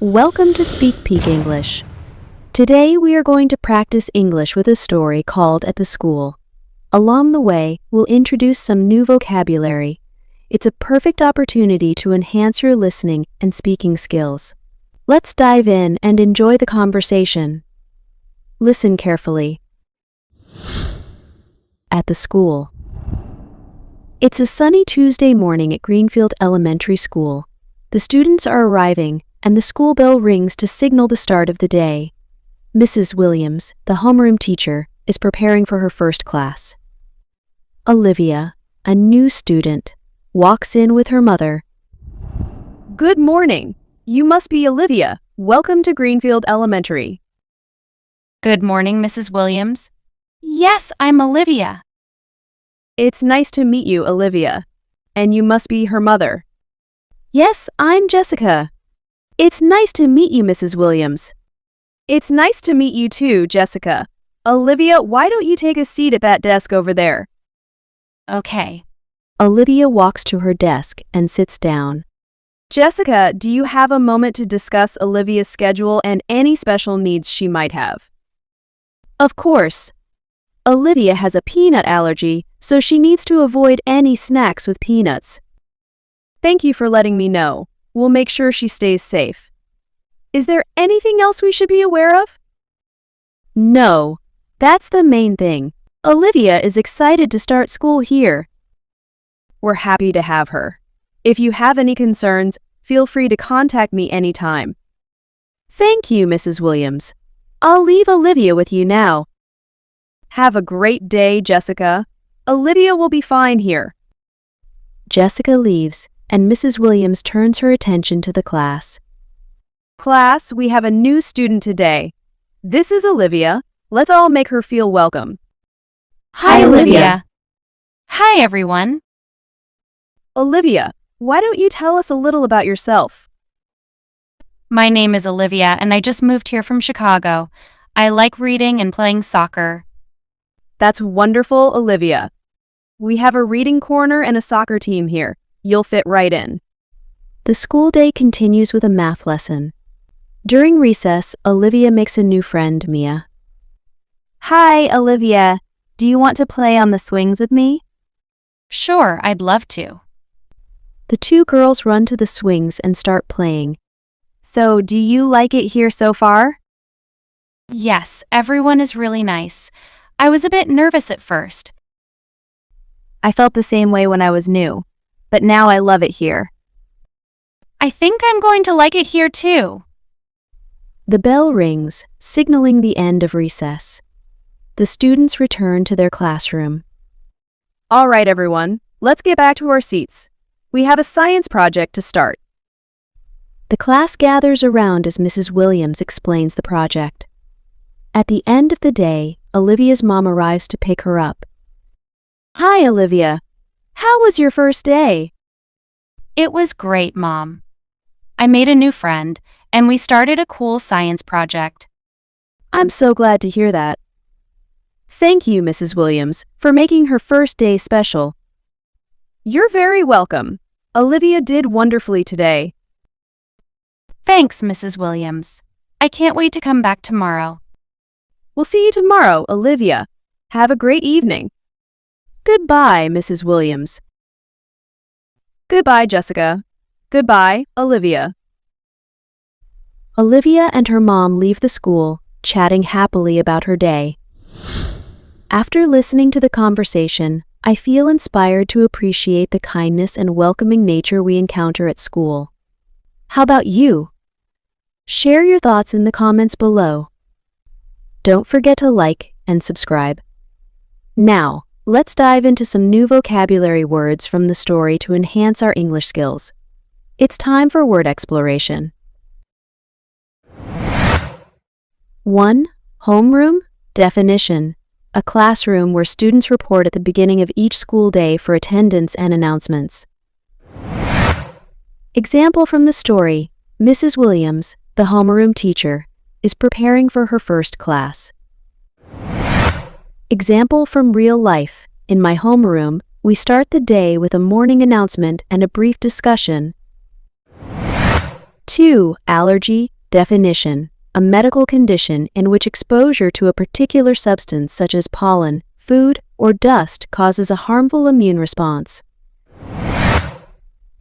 Welcome to Speak Peak English. Today we are going to practice English with a story called At the School. Along the way, we'll introduce some new vocabulary. It's a perfect opportunity to enhance your listening and speaking skills. Let's dive in and enjoy the conversation. Listen carefully. At the school. It's a sunny Tuesday morning at Greenfield Elementary School. The students are arriving, and the school bell rings to signal the start of the day. Mrs. Williams, the homeroom teacher, is preparing for her first class. Olivia, a new student, walks in with her mother. Good morning. You must be Olivia. Welcome to Greenfield Elementary. Good morning, Mrs. Williams. Yes, I'm Olivia. It's nice to meet you, Olivia. And you must be her mother. Yes, I'm Jessica. It's nice to meet you, Mrs. Williams. It's nice to meet you too, Jessica. Olivia, why don't you take a seat at that desk over there? Okay. Olivia walks to her desk and sits down. Jessica, do you have a moment to discuss Olivia's schedule and any special needs she might have? Of course. Olivia has a peanut allergy, so she needs to avoid any snacks with peanuts. Thank you for letting me know. We'll make sure she stays safe. Is there anything else we should be aware of? No, that's the main thing. Olivia is excited to start school here. We're happy to have her. If you have any concerns, feel free to contact me anytime. Thank you, Mrs. Williams. I'll leave Olivia with you now. Have a great day, Jessica. Olivia will be fine here. Jessica leaves, and Mrs. Williams turns her attention to the class. Class, we have a new student today. This is Olivia. Let's all make her feel welcome. Hi, Olivia. Hi, everyone. Olivia, why don't you tell us a little about yourself? My name is Olivia, and I just moved here from Chicago. I like reading and playing soccer. That's wonderful, Olivia. We have a reading corner and a soccer team here. You'll fit right in. The school day continues with a math lesson. During recess, Olivia makes a new friend, Mia. Hi, Olivia. Do you want to play on the swings with me? Sure, I'd love to. The two girls run to the swings and start playing. So, do you like it here so far? Yes, everyone is really nice. I was a bit nervous at first. I felt the same way when I was new, but now I love it here. I think I'm going to like it here too. The bell rings, signaling the end of recess. The students return to their classroom. All right, everyone. Let's get back to our seats. We have a science project to start. The class gathers around as Mrs. Williams explains the project. At the end of the day, Olivia's mom arrives to pick her up. Hi, Olivia. How was your first day? It was great, Mom. I made a new friend, and we started a cool science project. I'm so glad to hear that. Thank you, Mrs. Williams, for making her first day special. You're very welcome. Olivia did wonderfully today. Thanks, Mrs. Williams. I can't wait to come back tomorrow. We'll see you tomorrow, Olivia. Have a great evening. Goodbye, Mrs. Williams. Goodbye, Jessica. Goodbye, Olivia. Olivia and her mom leave the school, chatting happily about her day. After listening to the conversation, I feel inspired to appreciate the kindness and welcoming nature we encounter at school. How about you? Share your thoughts in the comments below. Don't forget to like and subscribe. Now, let's dive into some new vocabulary words from the story to enhance our English skills. It's time for word exploration. 1. Homeroom. Definition: a classroom where students report at the beginning of each school day for attendance and announcements. Example from the story: Mrs. Williams, the homeroom teacher, is preparing for her first class. Example from real life: in my homeroom, we start the day with a morning announcement and a brief discussion. 2. Allergy, definition. A medical condition in which exposure to a particular substance such as pollen, food, or dust causes a harmful immune response.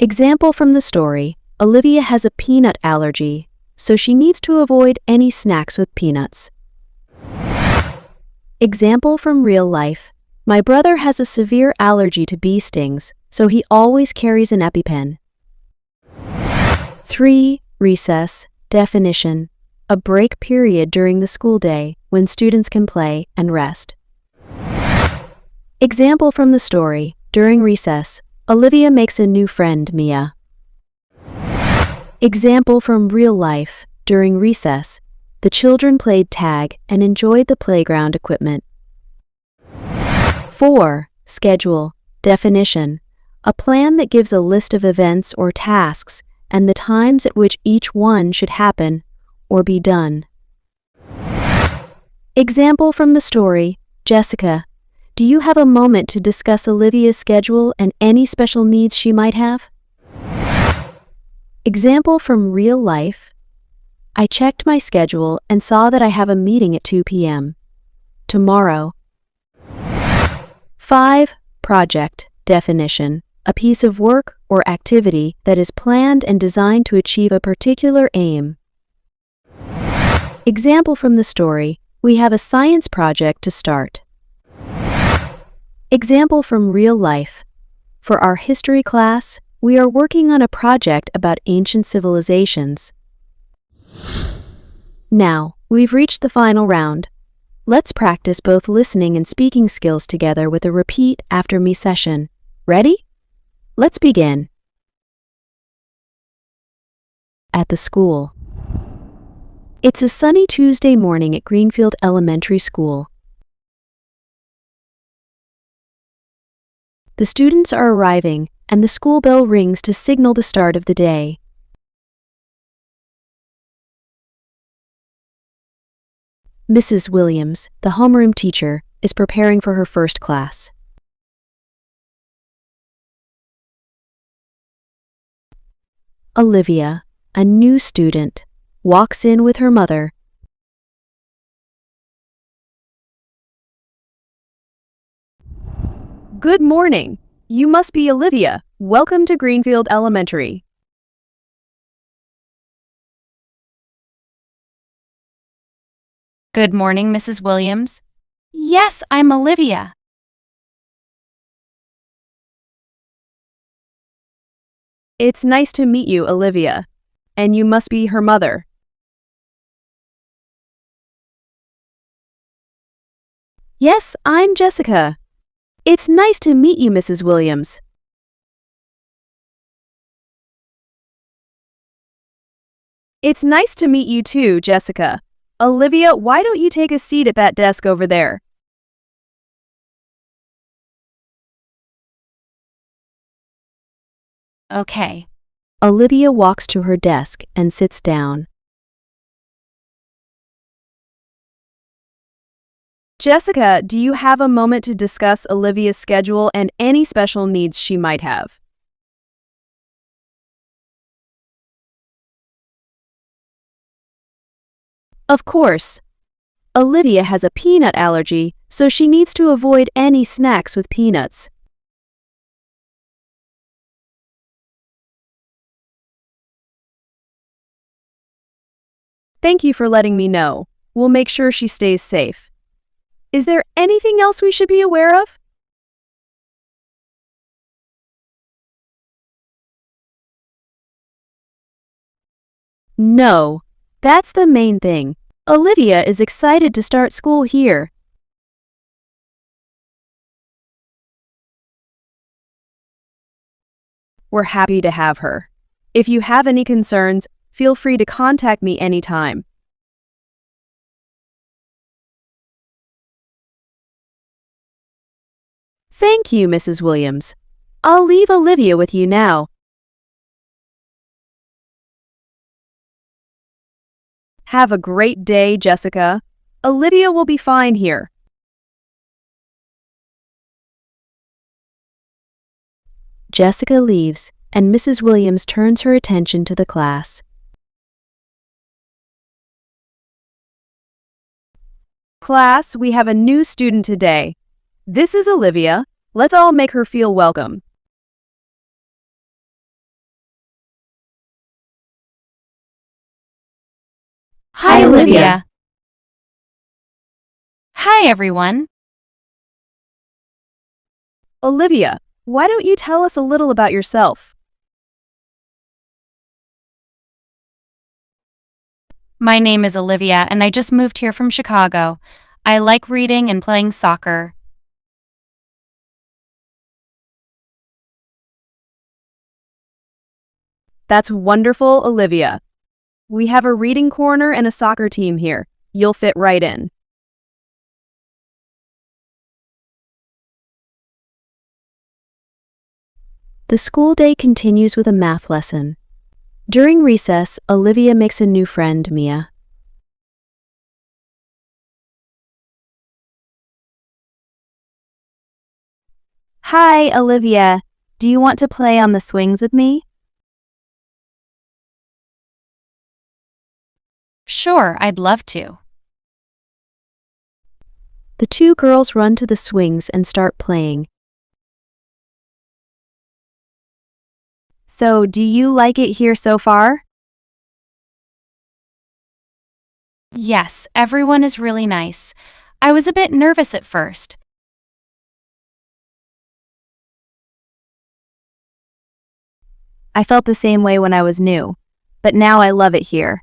Example from the story: Olivia has a peanut allergy, so she needs to avoid any snacks with peanuts. Example from real life: my brother has a severe allergy to bee stings, so he always carries an EpiPen. 3. Recess, definition. A break period during the school day when students can play and rest. Example from the story: during recess, Olivia makes a new friend, Mia. Example from real life: during recess, the children played tag and enjoyed the playground equipment. 4. Schedule, definition. A plan that gives a list of events or tasks and the times at which each one should happen or be done. Example from the story: Jessica, do you have a moment to discuss Olivia's schedule and any special needs she might have? Example from real life: I checked my schedule and saw that I have a meeting at 2 p.m. tomorrow. 5. Project, definition. A piece of work or activity that is planned and designed to achieve a particular aim. Example from the story: we have a science project to start. Example from real life: for our history class, we are working on a project about ancient civilizations. Now, we've reached the final round. Let's practice both listening and speaking skills together with a repeat after me session. Ready? Let's begin. At the school. It's a sunny Tuesday morning at Greenfield Elementary School. The students are arriving, and the school bell rings to signal the start of the day. Mrs. Williams, the homeroom teacher, is preparing for her first class. Olivia, a new student, walks in with her mother. Good morning. You must be Olivia. Welcome to Greenfield Elementary. Good morning, Mrs. Williams. Yes, I'm Olivia. It's nice to meet you, Olivia. And you must be her mother. Yes, I'm Jessica. It's nice to meet you, Mrs. Williams. It's nice to meet you too, Jessica. Olivia, why don't you take a seat at that desk over there? Okay. Olivia walks to her desk and sits down. Jessica, do you have a moment to discuss Olivia's schedule and any special needs she might have? Of course. Olivia has a peanut allergy, so she needs to avoid any snacks with peanuts. Thank you for letting me know. We'll make sure she stays safe. Is there anything else we should be aware of? No, that's the main thing. Olivia is excited to start school here. We're happy to have her. If you have any concerns, feel free to contact me anytime. Thank you, Mrs. Williams. I'll leave Olivia with you now. Have a great day, Jessica. Olivia will be fine here. Jessica leaves, and Mrs. Williams turns her attention to the class. Class, we have a new student today. This is Olivia. Let's all make her feel welcome. Hi, Olivia. Hi, everyone. Olivia, why don't you tell us a little about yourself? My name is Olivia, and I just moved here from Chicago. I like reading and playing soccer. That's wonderful, Olivia. We have a reading corner and a soccer team here. You'll fit right in. The school day continues with a math lesson. During recess, Olivia makes a new friend, Mia. Hi, Olivia. Do you want to play on the swings with me? Sure, I'd love to. The two girls run to the swings and start playing. So, do you like it here so far? Yes, everyone is really nice. I was a bit nervous at first. I felt the same way when I was new, but now I love it here.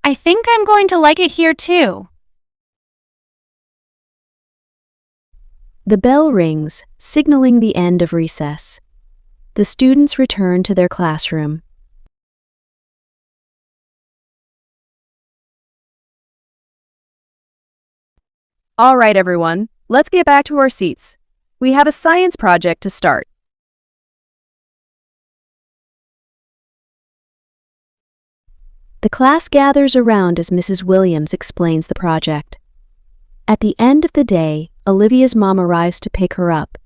I think I'm going to like it here too. The bell rings, signaling the end of recess. The students return to their classroom. All right, everyone, let's get back to our seats. We have a science project to start. The class gathers around as Mrs. Williams explains the project. At the end of the day, Olivia's mom arrives to pick her up.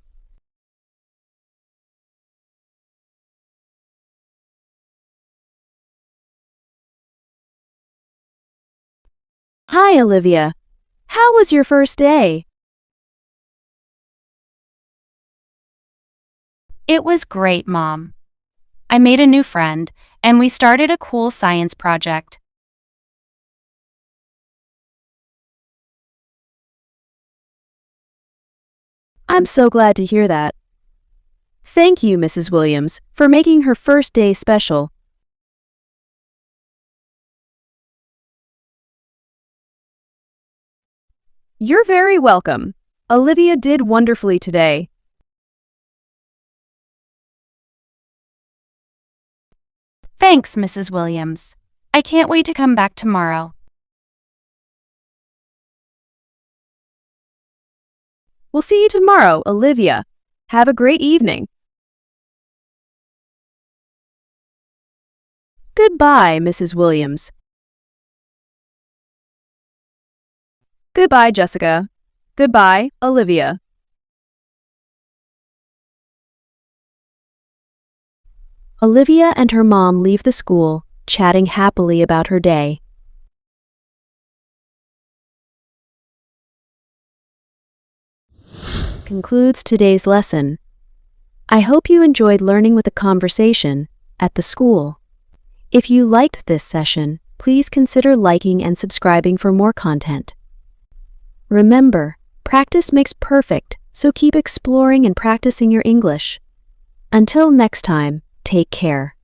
Hi, Olivia. How was your first day? It was great, Mom. I made a new friend, and we started a cool science project. I'm so glad to hear that. Thank you, Mrs. Williams, for making her first day special. You're very welcome. Olivia did wonderfully today. Thanks, Mrs. Williams. I can't wait to come back tomorrow. We'll see you tomorrow, Olivia. Have a great evening. Goodbye, Mrs. Williams. Goodbye, Jessica. Goodbye, Olivia. Olivia and her mom leave the school, chatting happily about her day. Concludes today's lesson. I hope you enjoyed learning with the conversation at the school. If you liked this session, please consider liking and subscribing for more content. Remember, practice makes perfect, so keep exploring and practicing your English. Until next time, take care.